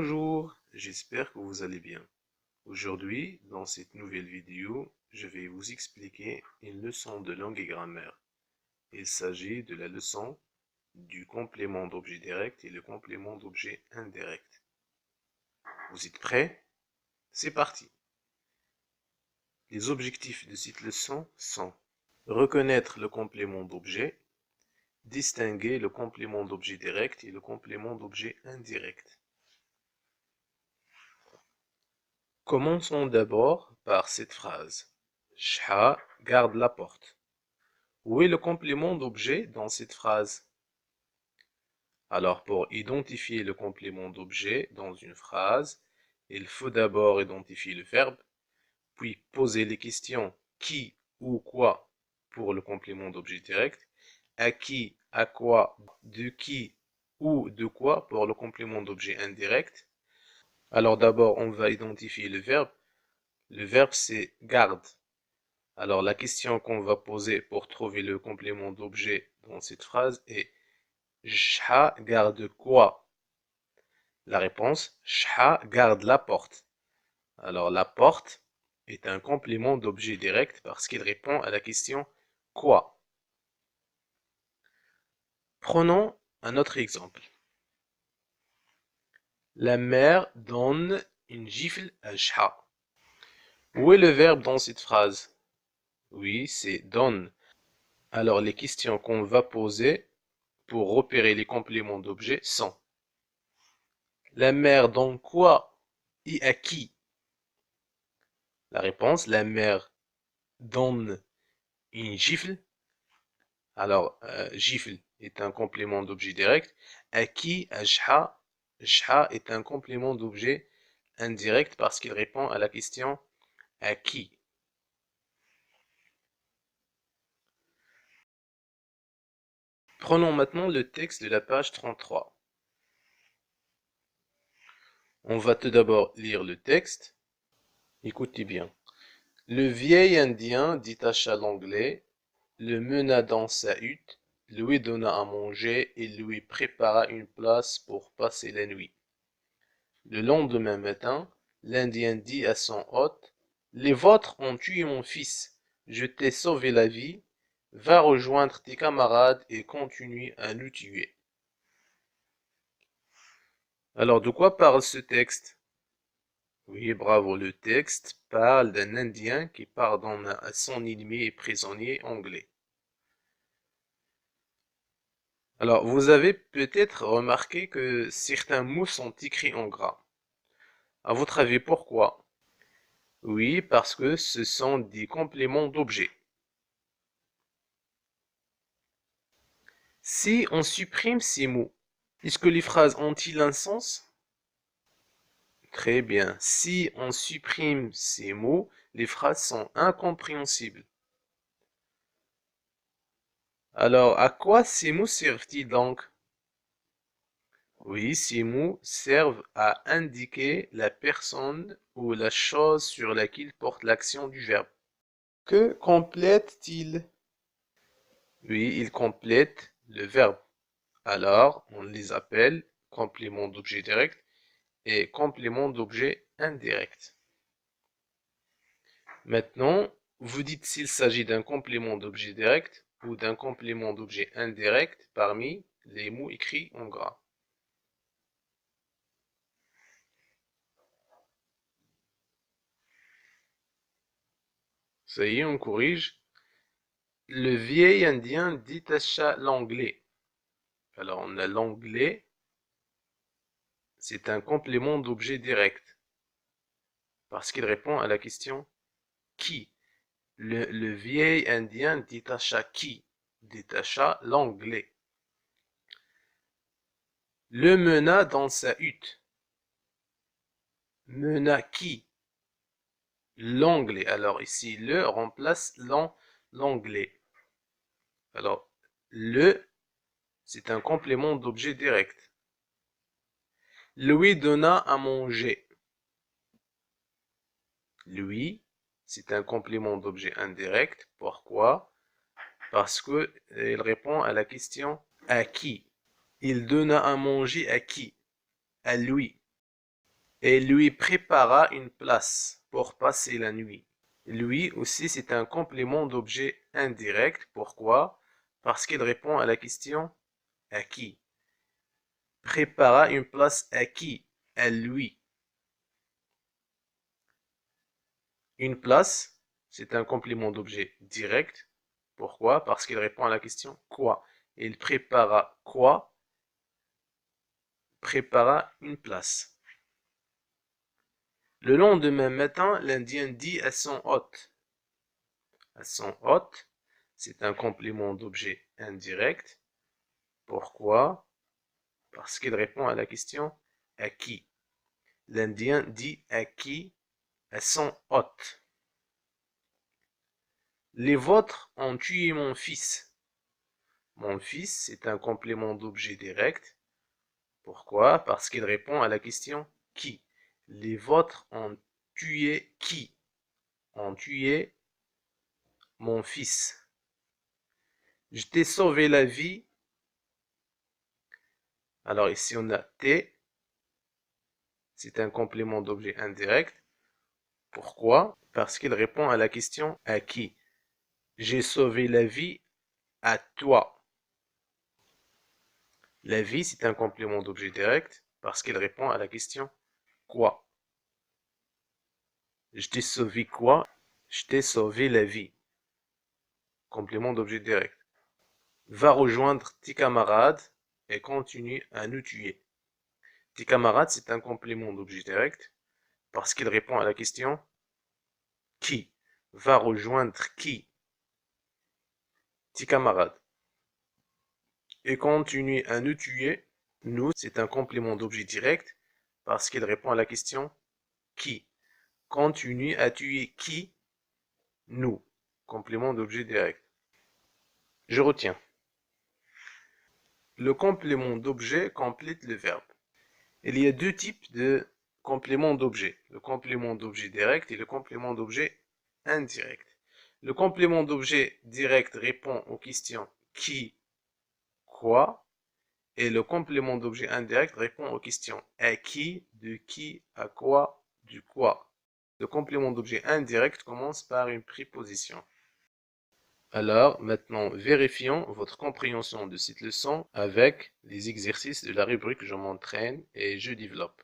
Bonjour, j'espère que vous allez bien. Aujourd'hui, dans cette nouvelle vidéo, je vais vous expliquer une leçon de langue et grammaire. Il s'agit de la leçon du complément d'objet direct et le complément d'objet indirect. Vous êtes prêts? C'est parti. Les objectifs de cette leçon sont reconnaître le complément d'objet, distinguer le complément d'objet direct et le complément d'objet indirect. Commençons d'abord par cette phrase. Shha garde la porte. Où est le complément d'objet dans cette phrase? Alors, pour identifier le complément d'objet dans une phrase, il faut d'abord identifier le verbe, puis poser les questions qui ou quoi pour le complément d'objet direct, à qui, à quoi, de qui ou de quoi pour le complément d'objet indirect. Alors d'abord, on va identifier le verbe. Le verbe, c'est garde. Alors la question qu'on va poser pour trouver le complément d'objet dans cette phrase est Shha garde quoi? La réponse, Shha garde la porte. Alors la porte est un complément d'objet direct parce qu'il répond à la question quoi? Prenons un autre exemple. La mère donne une gifle à Shha. Où est le verbe dans cette phrase? Oui, c'est donne. Alors les questions qu'on va poser pour repérer les compléments d'objet sont la mère donne quoi et à qui? La réponse, la mère donne une gifle. Alors, gifle est un complément d'objet direct. À qui? À Shha. Shha est un complément d'objet indirect parce qu'il répond à la question à qui? Prenons maintenant le texte de la page 33. On va tout d'abord lire le texte. Écoutez bien. Le vieil Indien détacha l'anglais, le mena dans sa hutte, lui donna à manger et lui prépara une place pour passer la nuit. Le lendemain matin, l'Indien dit à son hôte, les vôtres ont tué mon fils, je t'ai sauvé la vie, va rejoindre tes camarades et continue à nous tuer. Alors, de quoi parle ce texte? Oui, bravo, le texte parle d'un Indien qui pardonne à son ennemi et prisonnier anglais. Alors, vous avez peut-être remarqué que certains mots sont écrits en gras. À votre avis, pourquoi? Oui, parce que ce sont des compléments d'objets. Si on supprime ces mots, est-ce que les phrases ont-ils un sens? Très bien. Si on supprime ces mots, les phrases sont incompréhensibles. Alors, à quoi ces mots servent-ils donc? Oui, ces mots servent à indiquer la personne ou la chose sur laquelle porte l'action du verbe. Que complètent-ils? Oui, ils complètent le verbe. Alors, on les appelle compléments d'objet direct et compléments d'objet indirect. Maintenant, vous dites s'il s'agit d'un complément d'objet direct ou d'un complément d'objet indirect parmi les mots écrits en gras. Ça y est, on corrige. Le vieil Indien détacha l'anglais. Alors, on a l'anglais, c'est un complément d'objet direct parce qu'il répond à la question qui. Le vieil Indien détacha qui? Détacha l'anglais. Le mena dans sa hutte. Mena qui? L'anglais. Alors ici, le remplace l'anglais. Alors, le, c'est un complément d'objet direct. Lui donna à manger. Lui, c'est un complément d'objet indirect. Pourquoi? Parce que il répond à la question à qui? Il donna à manger à qui? À lui. et lui prépara une place pour passer la nuit. Lui aussi, c'est un complément d'objet indirect. Pourquoi? Parce qu'il répond à la question à qui? Prépara une place à qui? À lui. Une place, c'est un complément d'objet direct. Pourquoi? Parce qu'il répond à la question quoi? Il prépara quoi? Prépara une place. Le lendemain matin, l'Indien dit à son hôte. À son hôte, c'est un complément d'objet indirect. Pourquoi? Parce qu'il répond à la question à qui? L'Indien dit à qui? À son hôte. Les vôtres ont tué mon fils. Mon fils, c'est un complément d'objet direct. Pourquoi? Parce qu'il répond à la question qui? Les vôtres ont tué qui? Ont tué mon fils. Je t'ai sauvé la vie. Alors ici on a T. C'est un complément d'objet indirect. Pourquoi? Parce qu'il répond à la question à qui? J'ai sauvé la vie à toi. La vie, c'est un complément d'objet direct parce qu'il répond à la question quoi? Je t'ai sauvé quoi? Je t'ai sauvé la vie. Complément d'objet direct. Va rejoindre tes camarades et continue à nous tuer. Tes camarades, c'est un complément d'objet direct parce qu'il répond à la question qui? Va rejoindre qui? Tes camarades. Et continue à nous tuer. Nous, c'est un complément d'objet direct parce qu'il répond à la question qui? Continue à tuer qui? Nous. Complément d'objet direct. Je retiens. Le complément d'objet complète le verbe. Il y a deux types de compléments d'objet. Le complément d'objet direct et le complément d'objet indirect. Le complément d'objet direct répond aux questions qui, quoi, et le complément d'objet indirect répond aux questions à qui, de qui, à quoi, du quoi. Le complément d'objet indirect commence par une préposition. Alors, maintenant, vérifions votre compréhension de cette leçon avec les exercices de la rubrique Je m'entraîne et je développe.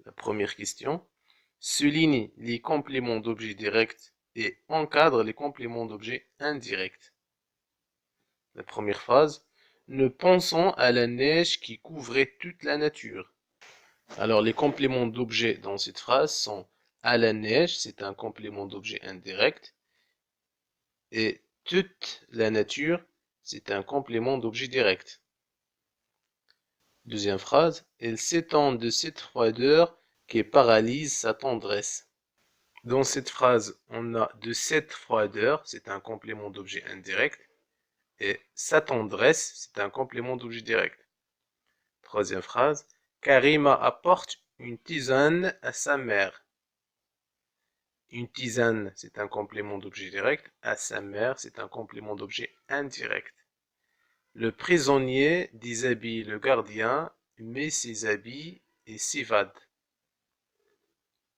La première question. Souligne les compléments d'objet directs et encadre les compléments d'objet indirects. La première phrase. Nous pensons à la neige qui couvrait toute la nature. Alors, les compléments d'objet dans cette phrase sont à la neige, c'est un complément d'objet indirect. Et toute la nature, c'est un complément d'objet direct. Deuxième phrase, elle s'étend de cette froideur qui paralyse sa tendresse. Dans cette phrase, on a de cette froideur, c'est un complément d'objet indirect, et sa tendresse, c'est un complément d'objet direct. Troisième phrase, Karima apporte une tisane à sa mère. Une tisane, c'est un complément d'objet direct. À sa mère, c'est un complément d'objet indirect. Le prisonnier déshabille le gardien, met ses habits et s'évade.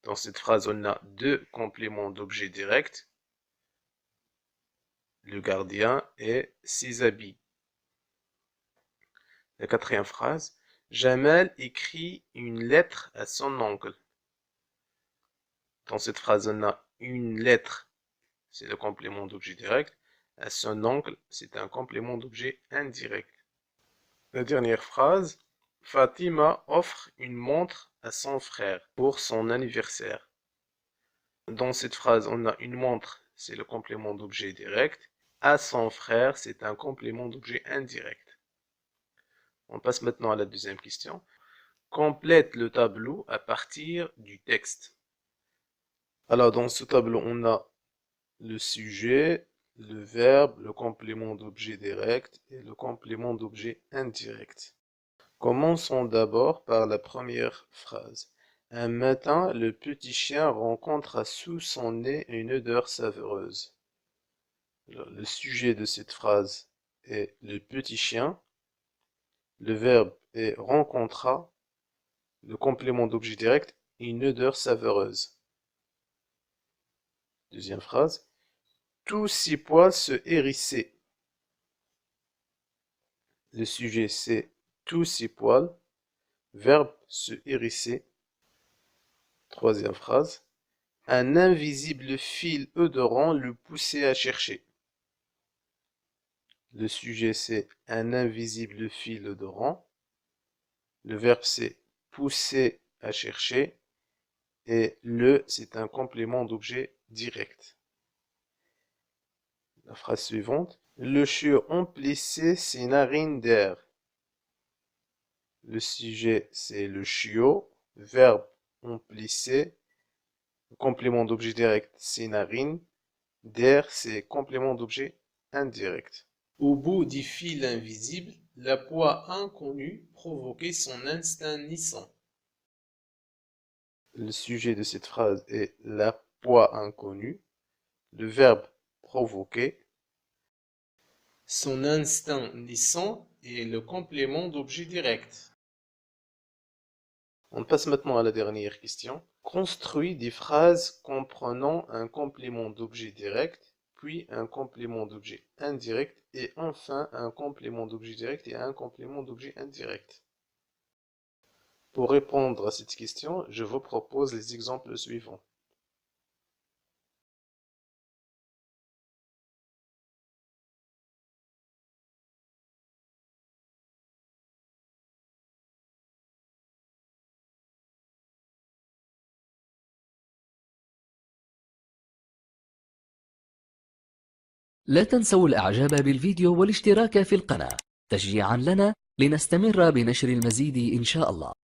Dans cette phrase, on a deux compléments d'objet direct. Le gardien et ses habits. La quatrième phrase, Jamel écrit une lettre à son oncle. Dans cette phrase, on a une lettre, c'est le complément d'objet direct. À son oncle, c'est un complément d'objet indirect. La dernière phrase, Fatima offre une montre à son frère pour son anniversaire. Dans cette phrase, on a une montre, c'est le complément d'objet direct. À son frère, c'est un complément d'objet indirect. On passe maintenant à la deuxième question. Complète le tableau à partir du texte. Alors, dans ce tableau, on a le sujet, le verbe, le complément d'objet direct et le complément d'objet indirect. Commençons d'abord par la première phrase. Un matin, le petit chien rencontre sous son nez une odeur savoureuse. Le sujet de cette phrase est le petit chien. Le verbe est rencontra. Le complément d'objet direct, une odeur saveureuse. Deuxième phrase. Tous ses poils se hérissaient. Le sujet c'est tous ses poils. Verbe se hérisser. Troisième phrase. Un invisible fil odorant le poussait à chercher. Le sujet c'est un invisible fil odorant. Le verbe c'est pousser à chercher. Et le c'est un complément d'objet direct. La phrase suivante. Le chiot emplissait ses narines d'air. Le sujet c'est le chiot. Verbe emplissait. Complément d'objet direct c'est narines. D'air c'est complément d'objet indirect. Au bout du fil invisible, la proie inconnue provoquait son instinct naissant. Le sujet de cette phrase est la proie inconnue. Le verbe provoquer. Son instinct naissant est le complément d'objet direct. On passe maintenant à la dernière question. Construis des phrases comprenant un complément d'objet direct, puis un complément d'objet indirect, et enfin un complément d'objet direct et un complément d'objet indirect. Pour répondre à cette question, je vous propose les exemples suivants. لا تنسوا الإعجاب بالفيديو والاشتراك في القناة تشجيعا لنا لنستمر بنشر المزيد إن شاء الله.